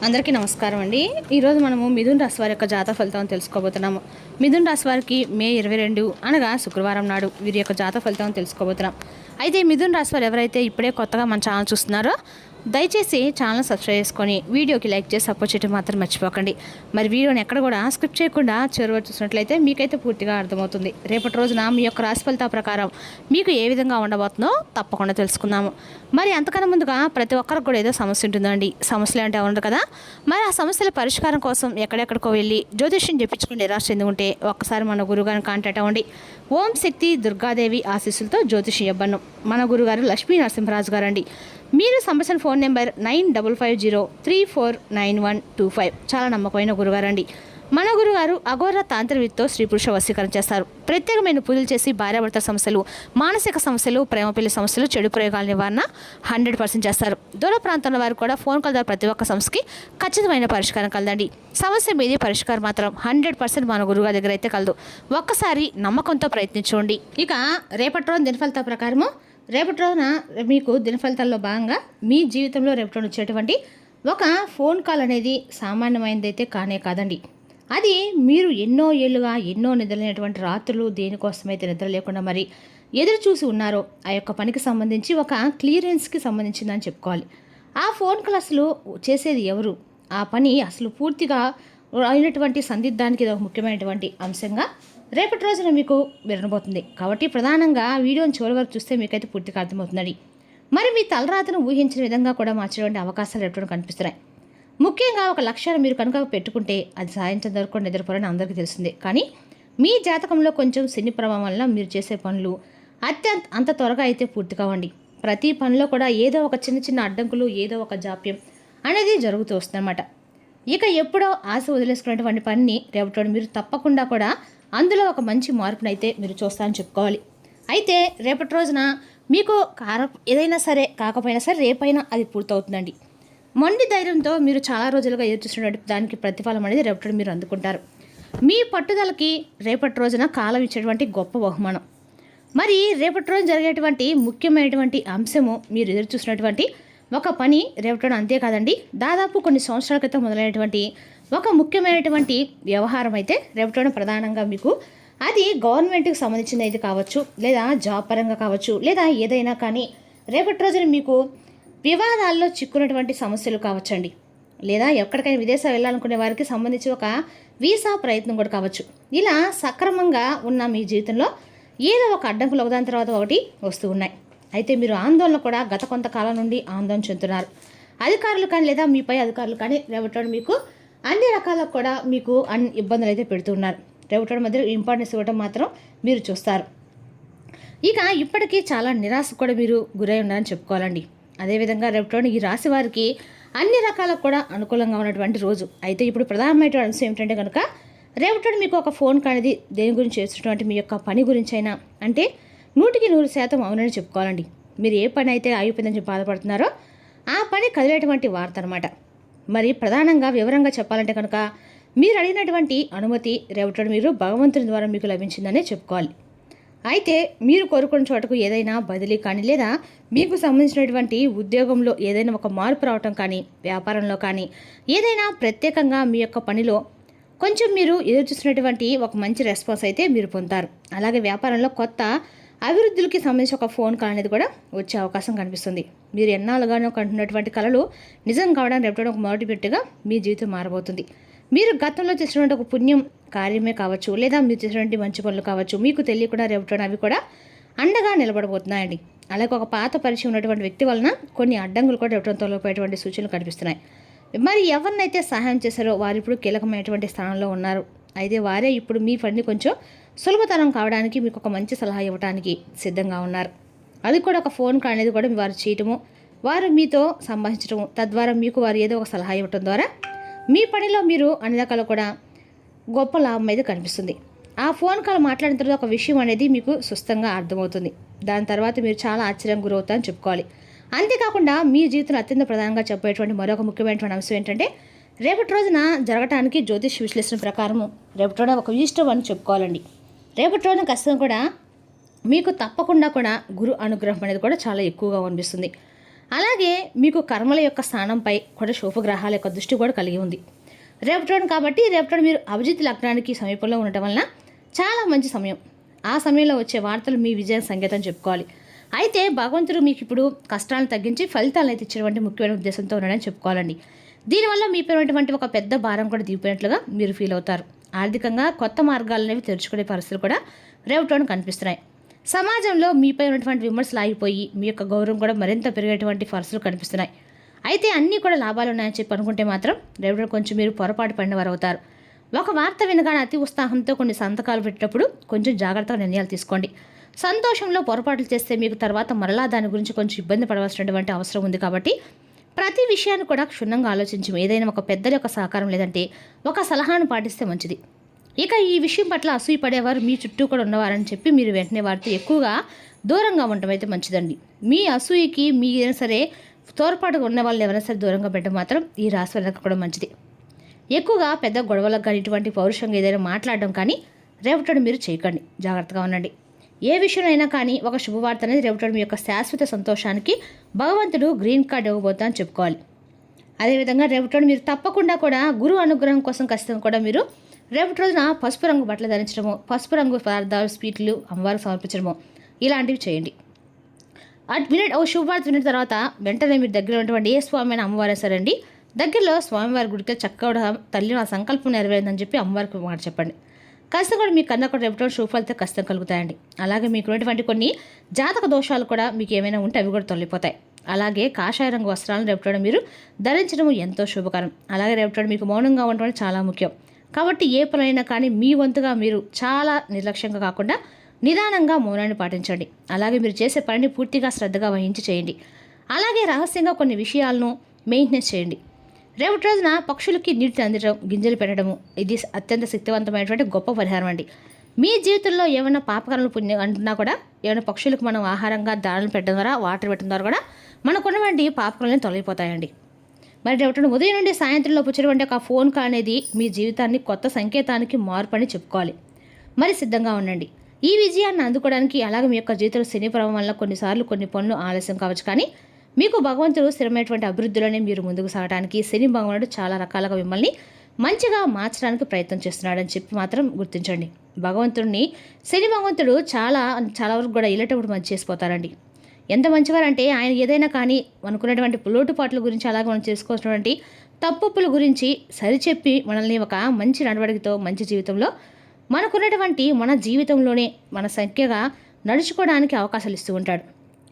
అందరికీ నమస్కారం అండి. ఈరోజు మనము మిథున్ రాశి వారి యొక్క జాతక ఫలితం తెలుసుకోబోతున్నాము. మిథున్ రాశి వారికి మే 22 అనగా శుక్రవారం నాడు వీరి యొక్క జాతక ఫలితం తెలుసుకోబోతున్నాం. అయితే మిథున్ రాశి వారు ఎవరైతే ఇప్పుడే కొత్తగా మన ఛానల్ చూస్తున్నారో దయచేసి ఛానల్ సబ్స్క్రైబ్ చేసుకొని వీడియోకి లైక్ చేసి సపోర్ట్ చేయడం మాత్రం మర్చిపోకండి. మరి వీడియోని ఎక్కడ కూడా స్కిప్ చేయకుండా చివరి చూసినట్లయితే మీకైతే పూర్తిగా అర్థమవుతుంది. రేపటి రోజున మీ యొక్క రాశి ఫలితాల ప్రకారం మీకు ఏ విధంగా ఉండబోతుందో తప్పకుండా తెలుసుకుందాము. మరి అంతకన్నా ముందుగా ప్రతి ఒక్కరికి కూడా ఏదో సమస్య ఉంటుందండి. సమస్యలు అంటే ఉండదు కదా. మరి ఆ సమస్యల పరిష్కారం కోసం ఎక్కడెక్కడికో వెళ్ళి జ్యోతిష్యం చెప్పించుకుని నిరాశ చెందుకుంటే ఒక్కసారి మన గురుగారిని కాంటాక్ట్ అవ్వండి. ఓం శక్తి దుర్గాదేవి ఆశీస్సులతో జ్యోతిష్యం ఇవ్వను మన గురుగారు లక్ష్మీ నరసింహరాజు గారు అండి. మీరు సంబంధించిన ఫోన్ నెంబర్ 9550349125. చాలా నమ్మకమైన గురుగారు అండి. మన గురుగారు అఘోర తాంత్రికతో స్త్రీ పురుష వశీకరణ చేస్తారు. ప్రత్యేకమైన పూజలు చేసి భార్యాభర్త సమస్యలు, మానసిక సమస్యలు, ప్రేమ పెళ్లి సమస్యలు, చెడు ప్రయోగాల నివారణ 100% చేస్తారు. దూర ప్రాంతంలో వారు కూడా ఫోన్ కాల్ ద్వారా ప్రతి ఒక్క సమస్యకి ఖచ్చితమైన పరిష్కారం కలదండి. సమస్య మీదే పరిష్కారం మాత్రం 100% మన గురుగారి దగ్గర అయితే కలదు. ఒక్కసారి నమ్మకంతో ప్రయత్నించండి. ఇక రేపటి రోజు దినఫలితాల ప్రకారము రేపటి రోజున మీకు దినఫలితాల్లో భాగంగా మీ జీవితంలో రేపటి రోజు వచ్చేటువంటి ఒక ఫోన్ కాల్ అనేది సామాన్యమైనదైతే కానే కాదండి. అది మీరు ఎన్నో ఏళ్ళుగా ఎన్నో నిద్రలేనటువంటి రాత్రులు దేనికోసమైతే నిద్ర లేకుండా మరి ఎదురు చూసి ఉన్నారో ఆ యొక్క పనికి సంబంధించి ఒక క్లియరెన్స్కి సంబంధించిందని చెప్పుకోవాలి. ఆ ఫోన్ కాల్ అసలు చేసేది ఎవరు, ఆ పని అసలు పూర్తిగా అయినటువంటి సందిగ్ధానికి ఇది ఒక ముఖ్యమైనటువంటి అంశంగా రేపటి రోజున మీకు వినబోతుంది. కాబట్టి ప్రధానంగా వీడియోని చివరి వరకు చూస్తే మీకైతే పూర్తిగా అర్థమవుతుందండి. మరి మీ తలరాతను ఊహించిన విధంగా కూడా మార్చేటువంటి అవకాశాలు రేపటి కనిపిస్తున్నాయి. ముఖ్యంగా ఒక లక్ష్యాన్ని మీరు కనుక పెట్టుకుంటే అది సాయంత్రం వరకు నిద్రపోరని అందరికీ తెలిసిందే. కానీ మీ జాతకంలో కొంచెం శని ప్రభావం వల్ల మీరు చేసే పనులు అంత త్వరగా అయితే పూర్తి కావండి. ప్రతి పనిలో కూడా ఏదో ఒక చిన్న చిన్న అడ్డంకులు, ఏదో ఒక జాప్యం అనేది జరుగుతూ వస్తుందన్నమాట. ఇక ఎప్పుడో ఆశ వదిలేసుకున్నటువంటి పనిని రేపటి మీరు తప్పకుండా కూడా అందులో ఒక మంచి మార్పునైతే మీరు చూస్తారని చెప్పుకోవాలి. అయితే రేపటి రోజున మీకు ఏదైనా సరే కాకపోయినా సరే రేపైనా అది పూర్తవుతుందండి. మొండి ధైర్యంతో మీరు చాలా రోజులుగా ఎదురు చూసినటువంటి దానికి ప్రతిఫలం అనేది రేపటి మీరు అందుకుంటారు. మీ పట్టుదలకి రేపటి రోజున కాలం ఇచ్చేటువంటి గొప్ప బహుమానం. మరి రేపటి రోజు జరిగేటువంటి ముఖ్యమైనటువంటి అంశము మీరు ఎదురు చూసినటువంటి ఒక పని రేపటి అంతేకాదండి, దాదాపు కొన్ని సంవత్సరాల క్రితం మొదలైనటువంటి ఒక ముఖ్యమైనటువంటి వ్యవహారం అయితే రేపటి ప్రధానంగా మీకు అది గవర్నమెంట్కి సంబంధించిన ఇది కావచ్చు, లేదా జాబ్ పరంగా కావచ్చు, లేదా ఏదైనా కానీ రేపటి రోజున మీకు వివాదాల్లో చిక్కున్నటువంటి సమస్యలు కావచ్చండి, లేదా ఎక్కడికైనా విదేశాలు వెళ్ళాలనుకునే వారికి సంబంధించి ఒక వీసా ప్రయత్నం కూడా కావచ్చు. ఇలా సక్రమంగా ఉన్న మీ జీవితంలో ఏదో ఒక అడ్డంకులు ఒకదాని తర్వాత ఒకటి వస్తూ ఉన్నాయి. అయితే మీరు ఆందోళన కూడా గత కొంతకాలం నుండి ఆందోళన చెందుతున్నారు. అధికారులు కానీ లేదా మీపై అధికారులు కానీ రేపటి మీకు అన్ని రకాల కూడా మీకు ఇబ్బందులు అయితే పెడుతున్నారు. రేపటి మధ్య ఇంపార్టెన్స్ ఇవ్వడం మాత్రం మీరు చూస్తారు. ఇక ఇప్పటికీ చాలా నిరాశ కూడా మీరు గురై ఉన్నారని చెప్పుకోవాలండి. అదేవిధంగా రేపటి ఈ రాశి వారికి అన్ని రకాల కూడా అనుకూలంగా ఉన్నటువంటి రోజు. అయితే ఇప్పుడు ప్రధానమైనటువంటి అంశం ఏమిటంటే కనుక రేపటి మీకు ఒక ఫోన్ అనేది దేని గురించి చేస్తున్నటువంటి మీ యొక్క పని గురించి అయినా అంటే 100% అవునని చెప్పుకోవాలండి. మీరు ఏ పని అయితే అయిపోయిందని చెప్పి బాధపడుతున్నారో ఆ పని కదిలేటువంటి వార్త అనమాట. మరి ప్రధానంగా వివరంగా చెప్పాలంటే కనుక మీరు అడిగినటువంటి అనుమతి రేపటి మీరు భగవంతుని ద్వారా మీకు లభించిందనే చెప్పుకోవాలి. అయితే మీరు కోరుకున్న చోటకు ఏదైనా బదిలీ కానీ లేదా మీకు సంబంధించినటువంటి ఉద్యోగంలో ఏదైనా ఒక మార్పు రావటం కానీ, వ్యాపారంలో కానీ ఏదైనా ప్రత్యేకంగా మీ యొక్క పనిలో కొంచెం మీరు ఎదురు చూసినటువంటి ఒక మంచి రెస్పాన్స్ అయితే మీరు పొందుతారు. అలాగే వ్యాపారంలో కొత్త అభివృద్ధులకి సంబంధించి ఒక ఫోన్ కాల్ అనేది కూడా వచ్చే అవకాశం కనిపిస్తుంది. మీరు ఎన్నాళ్ళుగానో కంటున్నటువంటి కళలు నిజం కావడానికి రేపటి ఒక మోటివేట్గా మీ జీవితం మారబోతుంది. మీరు గతంలో చేసినటువంటి ఒక పుణ్యం కార్యమే కావచ్చు, లేదా మీరు చేసినటువంటి మంచి పనులు కావచ్చు, మీకు తెలియకుండా రేపటి అవి కూడా అండగా నిలబడబోతున్నాయండి. అలాగే ఒక పాత పరిచయం ఉన్నటువంటి వ్యక్తి వలన కొన్ని అడ్డంకులు కూడా రేపటి తొలగిపోయేటువంటి సూచనలు కనిపిస్తున్నాయి. మరి ఎవరినైతే సహాయం చేశారో వారు ఇప్పుడు కీలకమైనటువంటి స్థానంలో ఉన్నారు. అయితే వారే ఇప్పుడు మీ పనిని కొంచెం సులభతరం కావడానికి మీకు ఒక మంచి సలహా ఇవ్వడానికి సిద్ధంగా ఉన్నారు. అది కూడా ఒక ఫోన్ కాల్ అనేది కూడా వారు చేయటము, వారు మీతో సంభాషించడము, తద్వారా మీకు వారు ఏదో ఒక సలహా ఇవ్వటం ద్వారా మీ పనిలో మీరు అన్ని రకాలు కూడా గొప్ప లాభం అయితే కనిపిస్తుంది. ఆ ఫోన్ కాల్ మాట్లాడిన తర్వాత ఒక విషయం అనేది మీకు సుస్థంగా అర్థమవుతుంది. దాని తర్వాత మీరు చాలా ఆశ్చర్యం గురవుతారని చెప్పుకోవాలి. అంతేకాకుండా మీ జీవితంలో అత్యంత ప్రధానంగా చెప్పేటువంటి మరొక ముఖ్యమైనటువంటి అంశం ఏంటంటే రేపటి రోజున జరగటానికి జ్యోతిష్ విశ్లేషణ ప్రకారము రేపటి రోజున ఒక ఇష్టం అని చెప్పుకోవాలండి. రేపటి రోజున ఖచ్చితంగా కూడా మీకు తప్పకుండా కూడా గురు అనుగ్రహం అనేది కూడా చాలా ఎక్కువగా అనిపిస్తుంది. అలాగే మీకు కర్మల యొక్క స్థానంపై కూడా శుభగ్రహాల యొక్క దృష్టి కూడా కలిగి ఉంది. రేపటి కాబట్టి రేపటి మీరు అభిజిత్ లగ్నానికి సమీపంలో ఉండటం వలన చాలా మంచి సమయం. ఆ సమయంలో వచ్చే వార్తలు మీ విజయ సంకేతం చెప్పుకోవాలి. అయితే భగవంతుడు మీకు ఇప్పుడు కష్టాలను తగ్గించి ఫలితాలను అయితే ఇచ్చినటువంటి ముఖ్యమైన ఉద్దేశంతో ఉన్నాడని చెప్పుకోవాలండి. దీనివల్ల మీపై ఉన్నటువంటి ఒక పెద్ద భారం కూడా దిగిపోయినట్లుగా మీరు ఫీల్ అవుతారు. ఆర్థికంగా కొత్త మార్గాలు అనేవి తెరుచుకునే పరిస్థితులు కూడా రేపటి కనిపిస్తున్నాయి. సమాజంలో మీపై ఉన్నటువంటి విమర్శలు ఆగిపోయి మీ యొక్క గౌరవం కూడా మరింత పెరిగేటువంటి పరిస్థితులు కనిపిస్తున్నాయి. అయితే అన్నీ కూడా లాభాలు ఉన్నాయని చెప్పి అనుకుంటే మాత్రం రేపటి కొంచెం మీరు పొరపాటు పడిన వారు అవుతారు. ఒక వార్త వినగానే అతి ఉత్సాహంతో కొన్ని సంతకాలు పెట్టేటప్పుడు కొంచెం జాగ్రత్తగా నిర్ణయాలు తీసుకోండి. సంతోషంలో పొరపాట్లు చేస్తే మీకు తర్వాత మరలా దాని గురించి కొంచెం ఇబ్బంది పడవలసినటువంటి అవసరం ఉంది. కాబట్టి ప్రతి విషయాన్ని కూడా క్షుణ్ణంగా ఆలోచించి ఏదైనా ఒక పెద్దల యొక్క సహకారం లేదంటే ఒక సలహాను పాటిస్తే మంచిది. ఇక ఈ విషయం పట్ల అసూయ పడేవారు మీ చుట్టూ కూడా ఉన్నవారని చెప్పి మీరు వెంటనే వారితో ఎక్కువగా దూరంగా ఉండటం అయితే మంచిదండి. మీ అసూయకి మీరైనా సరే తోడ్పాటుగా ఉన్న వాళ్ళు ఎవరైనా సరే దూరంగా పెట్టడం మాత్రం ఈ రాశి వాళ్ళకి కూడా మంచిది. ఎక్కువగా పెద్ద గొడవలకు కానీ ఇటువంటి పౌరుషంగా ఏదైనా మాట్లాడడం కానీ రేపటి మీరు చేయకండి. జాగ్రత్తగా ఉండండి. ఏ విషయంలో కానీ ఒక శుభవార్త అనేది రేపటి మీ యొక్క శాశ్వత సంతోషానికి భగవంతుడు గ్రీన్ కార్డ్ ఇవ్వబోతా అని చెప్పుకోవాలి. అదేవిధంగా రేపటి మీరు తప్పకుండా కూడా గురు అనుగ్రహం కోసం ఖచ్చితంగా కూడా మీరు రేపటి రోజున పసుపు రంగు బట్టలు ధరించడము, పసుపు రంగు పదార్థాలు స్వీట్లు అమ్మవారికి సమర్పించడము ఇలాంటివి చేయండి. ఓ శుభవార్త విన్న తర్వాత వెంటనే మీరు దగ్గర ఉన్నటువంటి ఏ స్వామి అయినా అమ్మవారే సరే అండి, దగ్గరలో స్వామివారి గుడికి చక్కగా తల్లి నా సంకల్పం నెరవేరిందని చెప్పి అమ్మవారికి మాట చెప్పండి. ఖచ్చితంగా కూడా మీకు కన్నా కూడా రేపటి శుభఫలితం ఖచ్చితంగా కలుగుతాయండి. అలాగే మీకు ఉన్నటువంటి కొన్ని జాతక దోషాలు కూడా మీకు ఏమైనా ఉంటే అవి కూడా తొలగిపోతాయి. అలాగే కాషాయ రంగు వస్త్రాలను రేపటి మీరు ధరించడం ఎంతో శుభకరం. అలాగే రేపటి మీకు మౌనంగా ఉండడం చాలా ముఖ్యం. కాబట్టి ఏ పనైనా కానీ మీ వంతుగా మీరు చాలా నిర్లక్ష్యంగా కాకుండా నిదానంగా మౌనాన్ని పాటించండి. అలాగే మీరు చేసే పనిని పూర్తిగా శ్రద్ధగా వహించి చేయండి. అలాగే రహస్యంగా కొన్ని విషయాలను మెయింటెనెన్స్ చేయండి. రేపటి రోజున పక్షులకి నీటిని అందడం, గింజలు పెట్టడము ఇది అత్యంత శక్తివంతమైనటువంటి గొప్ప పరిహారం అండి. మీ జీవితంలో ఏమైనా పాపకరణ పుణ్యం అంటున్నా కూడా ఏమైనా పక్షులకు మనం ఆహారంగా దాడులు పెట్టడం ద్వారా వాటర్ పెట్టడం ద్వారా కూడా మనకున్నటువంటి పాపకరణలు తొలగిపోతాయండి. మరి రేపటి ఉదయం నుండి సాయంత్రంలోపు వచ్చేటువంటి ఒక ఫోన్ కాల్ అనేది మీ జీవితాన్ని కొత్త సంకేతానికి మార్పు అని చెప్పుకోవాలి. మరి సిద్ధంగా ఉండండి. ఈ విజయాన్ని అందుకోవడానికి అలాగే మీ యొక్క జీవితంలో శని ప్రభావం వల్ల కొన్నిసార్లు కొన్ని పనులు ఆలస్యం కావచ్చు, కానీ మీకు భగవంతుడు స్థిరమైనటువంటి అభివృద్ధిలోనే మీరు ముందుకు సాగడానికి శని భగవానుడు చాలా రకాలుగా మిమ్మల్ని మంచిగా మార్చడానికి ప్రయత్నం చేస్తున్నాడని చెప్పి మాత్రం గుర్తించండి. భగవంతుడిని శని భగవంతుడు చాలా వరకు కూడా ఇలాంటప్పుడు మంచి చేసిపోతారండి. ఎంత మంచివారంటే ఆయన ఏదైనా కానీ అనుకున్నటువంటి లోటుపాట్ల గురించి అలాగే మనం చేసుకోవాల్సినటువంటి తప్పుల గురించి సరిచెప్పి మనల్ని ఒక మంచి నడవడికతో మంచి జీవితంలో మనకున్నటువంటి మన జీవితంలోనే మన సంఖ్యగా నడుచుకోవడానికి అవకాశాలు ఇస్తూ ఉంటాడు.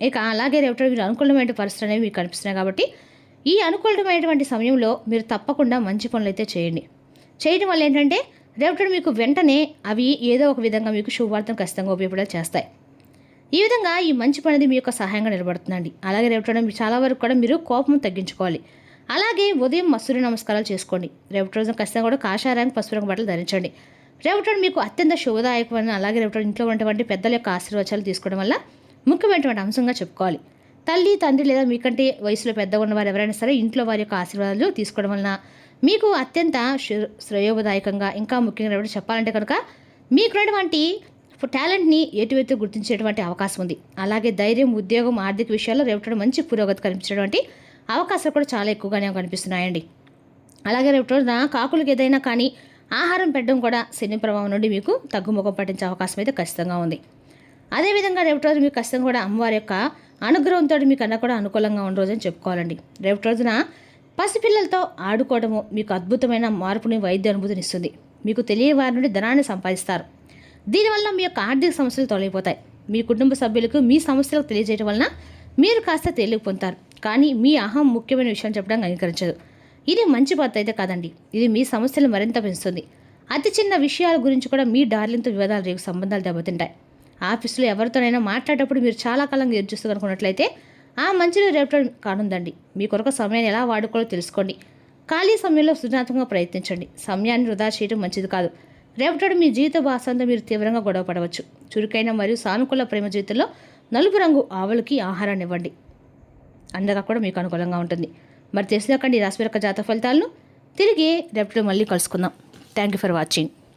ఇక అలాగే రేపటి మీరు అనుకూలమైన పరిస్థితులు అనేవి మీకు కనిపిస్తున్నాయి. కాబట్టి ఈ అనుకూలమైనటువంటి సమయంలో మీరు తప్పకుండా మంచి పనులు అయితే చేయండి. చేయడం వల్ల ఏంటంటే రేపటి మీకు వెంటనే అవి ఏదో ఒక విధంగా మీకు శుభవార్తను ఖచ్చితంగా ఉపయోగపడేలా చేస్తాయి. ఈ విధంగా ఈ మంచి పనిది మీ యొక్క సహాయంగా నిలబడుతుందండి. అలాగే రేపటి చాలా వరకు కూడా మీరు కోపం తగ్గించుకోవాలి. అలాగే ఉదయం సూర్య నమస్కారాలు చేసుకోండి. రేపటి రోజున ఖచ్చితంగా కూడా కాషాయ రంగు పసుపు రంగు బట్టలు ధరించండి. రేపటి మీకు అత్యంత శుభదాయకమైన అలాగే రేపటి ఇంట్లో ఉన్నటువంటి పెద్దల యొక్క ఆశీర్వచనాలు తీసుకోవడం వల్ల ముఖ్యమైనటువంటి అంశంగా చెప్పుకోవాలి. తల్లి తండ్రి లేదా మీకంటే వయసులో పెద్దగా ఉన్నవారు ఎవరైనా సరే ఇంట్లో వారి యొక్క ఆశీర్వాదాలు తీసుకోవడం వలన మీకు అత్యంత శ్రేయోదాయకంగా ఇంకా ముఖ్యంగా చెప్పాలంటే కనుక మీకున్నటువంటి టాలెంట్ని ఎటువైతే గుర్తించేటువంటి అవకాశం ఉంది. అలాగే ధైర్యం, ఉద్యోగం, ఆర్థిక విషయాల్లో రేపటి మంచి పురోగతి కనిపించేటువంటి అవకాశాలు కూడా చాలా ఎక్కువగానే కనిపిస్తున్నాయండి. అలాగే రేపటి రోజున కాకులకు ఏదైనా కానీ ఆహారం పెట్టడం కూడా శని ప్రభావం నుండి మీకు తగ్గుముఖం పట్టించే అవకాశం అయితే ఖచ్చితంగా ఉంది. అదేవిధంగా రేపటి రోజు మీకు ఖచ్చితంగా కూడా అమ్మవారి యొక్క అనుగ్రహంతో మీకు అన్న కూడా అనుకూలంగా ఉన్న రోజు అని చెప్పుకోవాలండి. రేపటి రోజున పసిపిల్లలతో ఆడుకోవడము మీకు అద్భుతమైన మార్పుని, వైద్య అనుభూతిని ఇస్తుంది. మీకు తెలియ వారి నుండి ధనాన్ని సంపాదిస్తారు. దీనివల్ల మీ యొక్క ఆర్థిక సమస్యలు తొలగిపోతాయి. మీ కుటుంబ సభ్యులకు మీ సమస్యలకు తెలియజేయడం వలన మీరు కాస్త తేలిక పొందుతారు. కానీ మీ అహం ముఖ్యమైన విషయాన్ని చెప్పడానికి అంగీకరించదు. ఇది మంచి పద్ధతి అయితే కాదండి. ఇది మీ సమస్యలు మరింత పెంచుతుంది. అతి చిన్న విషయాల గురించి కూడా మీ డార్లింగ్తో వివాదాలు రేపు సంబంధాలు దెబ్బతింటాయి. ఆఫీసులో ఎవరితోనైనా మాట్లాడేటప్పుడు మీరు చాలా కాలంగా ఎదురుచూస్తూ అనుకున్నట్లయితే ఆ మంచిని రేపటి కానుందండి. మీ కొరకు సమయాన్ని ఎలా వాడుకోవాలో తెలుసుకోండి. ఖాళీ సమయంలో సృజనాత్మకంగా ప్రయత్నించండి. సమయాన్ని వృధా చేయడం మంచిది కాదు. రేపటి మీ జీవిత భాషంతో మీరు తీవ్రంగా గొడవ పడవచ్చు. చురుకైన మరియు సానుకూల ప్రేమ జీవితంలో నలుపు రంగు ఆవులకి ఆహారాన్ని ఇవ్వండి. అందగా కూడా మీకు అనుకూలంగా ఉంటుంది. మరి తెలుసుదాకండి రాశి యొక్క జాతక ఫలితాలను తిరిగి రేపటి మళ్ళీ కలుసుకుందాం. Thank you for watching.